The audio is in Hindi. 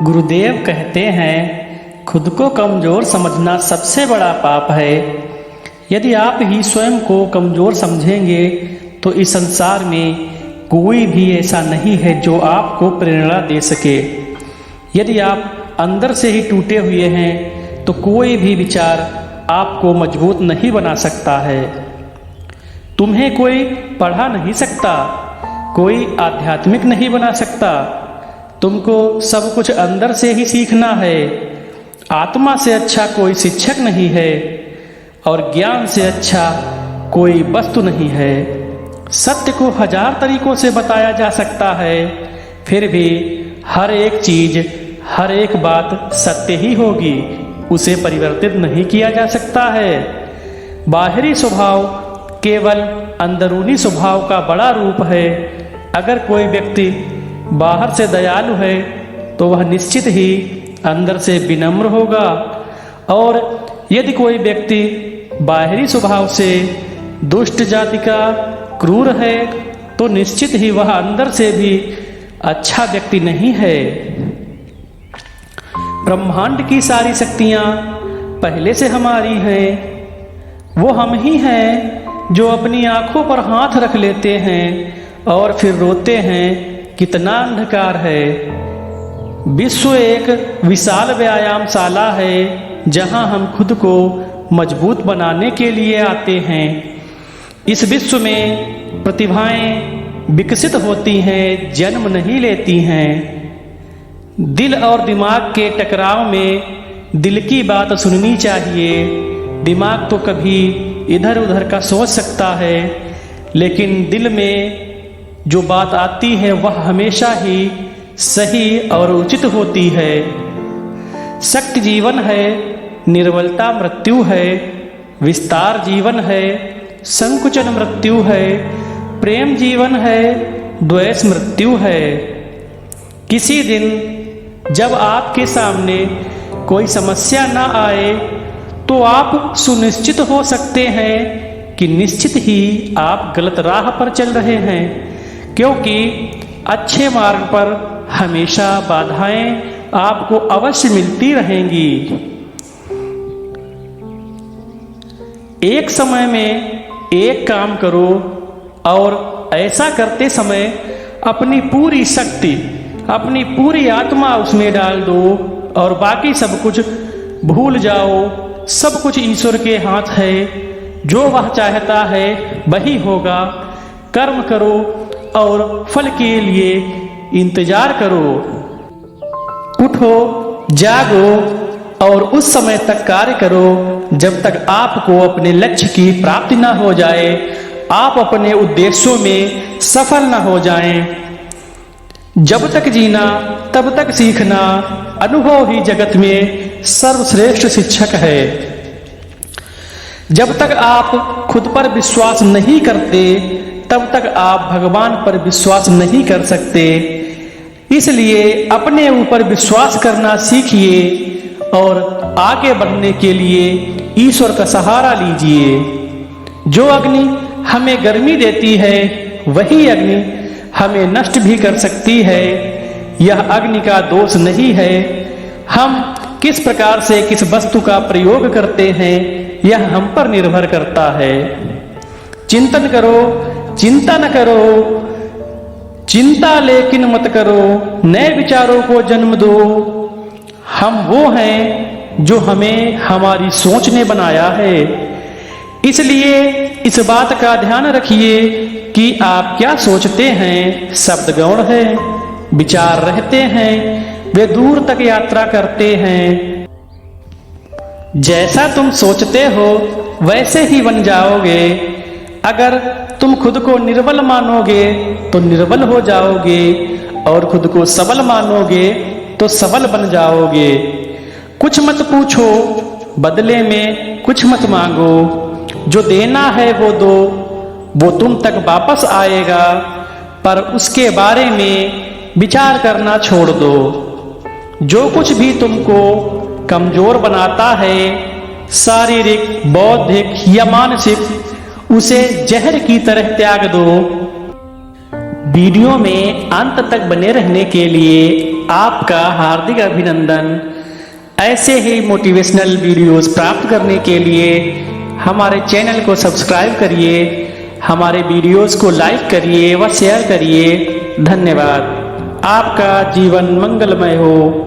गुरुदेव कहते हैं, खुद को कमज़ोर समझना सबसे बड़ा पाप है। यदि आप ही स्वयं को कमज़ोर समझेंगे तो इस संसार में कोई भी ऐसा नहीं है जो आपको प्रेरणा दे सके। यदि आप अंदर से ही टूटे हुए हैं तो कोई भी विचार आपको मजबूत नहीं बना सकता है। तुम्हें कोई पढ़ा नहीं सकता, कोई आध्यात्मिक नहीं बना सकता। तुमको सब कुछ अंदर से ही सीखना है। आत्मा से अच्छा कोई शिक्षक नहीं है और ज्ञान से अच्छा कोई वस्तु नहीं है। सत्य को 1000 तरीकों से बताया जा सकता है, फिर भी हर एक चीज, हर एक बात सत्य ही होगी, उसे परिवर्तित नहीं किया जा सकता है। बाहरी स्वभाव केवल अंदरूनी स्वभाव का बड़ा रूप है। अगर कोई व्यक्ति बाहर से दयालु है तो वह निश्चित ही अंदर से विनम्र होगा, और यदि कोई व्यक्ति बाहरी स्वभाव से दुष्ट जाति का क्रूर है तो निश्चित ही वह अंदर से भी अच्छा व्यक्ति नहीं है। ब्रह्मांड की सारी शक्तियां पहले से हमारी हैं। वो हम ही हैं जो अपनी आंखों पर हाथ रख लेते हैं और फिर रोते हैं, कितना अंधकार है। विश्व एक विशाल व्यायामशाला है जहां हम खुद को मजबूत बनाने के लिए आते हैं। इस विश्व में प्रतिभाएं विकसित होती हैं, जन्म नहीं लेती हैं। दिल और दिमाग के टकराव में दिल की बात सुननी चाहिए। दिमाग तो कभी इधर उधर का सोच सकता है, लेकिन दिल में जो बात आती है वह हमेशा ही सही और उचित होती है। शक्त जीवन है, निर्बलता मृत्यु है। विस्तार जीवन है, संकुचन मृत्यु है। प्रेम जीवन है, द्वेष मृत्यु है। किसी दिन जब आपके सामने कोई समस्या ना आए तो आप सुनिश्चित हो सकते हैं कि निश्चित ही आप गलत राह पर चल रहे हैं, क्योंकि अच्छे मार्ग पर हमेशा बाधाएं आपको अवश्य मिलती रहेंगी। एक समय में एक काम करो और ऐसा करते समय अपनी पूरी शक्ति, अपनी पूरी आत्मा उसमें डाल दो और बाकी सब कुछ भूल जाओ। सब कुछ ईश्वर के हाथ है, जो वह चाहता है वही होगा। कर्म करो और फल के लिए इंतजार करो। उठो, जागो और उस समय तक कार्य करो जब तक आपको अपने लक्ष्य की प्राप्ति न हो जाए, आप अपने उद्देश्यों में सफल न हो जाएं। जब तक जीना तब तक सीखना, अनुभव ही जगत में सर्वश्रेष्ठ शिक्षक है। जब तक आप खुद पर विश्वास नहीं करते तब तक आप भगवान पर विश्वास नहीं कर सकते। इसलिए अपने ऊपर विश्वास करना सीखिए और आगे बढ़ने के लिए ईश्वर का सहारा लीजिए। जो अग्नि हमें गर्मी देती है वही अग्नि हमें नष्ट भी कर सकती है। यह अग्नि का दोष नहीं है। हम किस प्रकार से किस वस्तु का प्रयोग करते हैं यह हम पर निर्भर करता है। चिंतन करो, चिंता न करो। चिंता लेकिन मत करो, नए विचारों को जन्म दो। हम वो हैं जो हमें हमारी सोच ने बनाया है। इसलिए इस बात का ध्यान रखिए कि आप क्या सोचते हैं शब्द गौण है, विचार रहते हैं, वे दूर तक यात्रा करते हैं। जैसा तुम सोचते हो वैसे ही बन जाओगे। अगर तुम खुद को निर्बल मानोगे तो निर्बल हो जाओगे, और खुद को सबल मानोगे तो सबल बन जाओगे। कुछ मत पूछो, बदले में कुछ मत मांगो। जो देना है वो दो, वो तुम तक वापस आएगा, पर उसके बारे में विचार करना छोड़ दो। जो कुछ भी तुमको कमजोर बनाता है, शारीरिक, बौद्धिक या मानसिक, उसे जहर की तरह त्याग दो। वीडियो में अंत तक बने रहने के लिए आपका हार्दिक अभिनंदन। ऐसे ही मोटिवेशनल वीडियोस प्राप्त करने के लिए हमारे चैनल को सब्सक्राइब करिए, हमारे वीडियोस को लाइक करिए व शेयर करिए। धन्यवाद। आपका जीवन मंगलमय हो।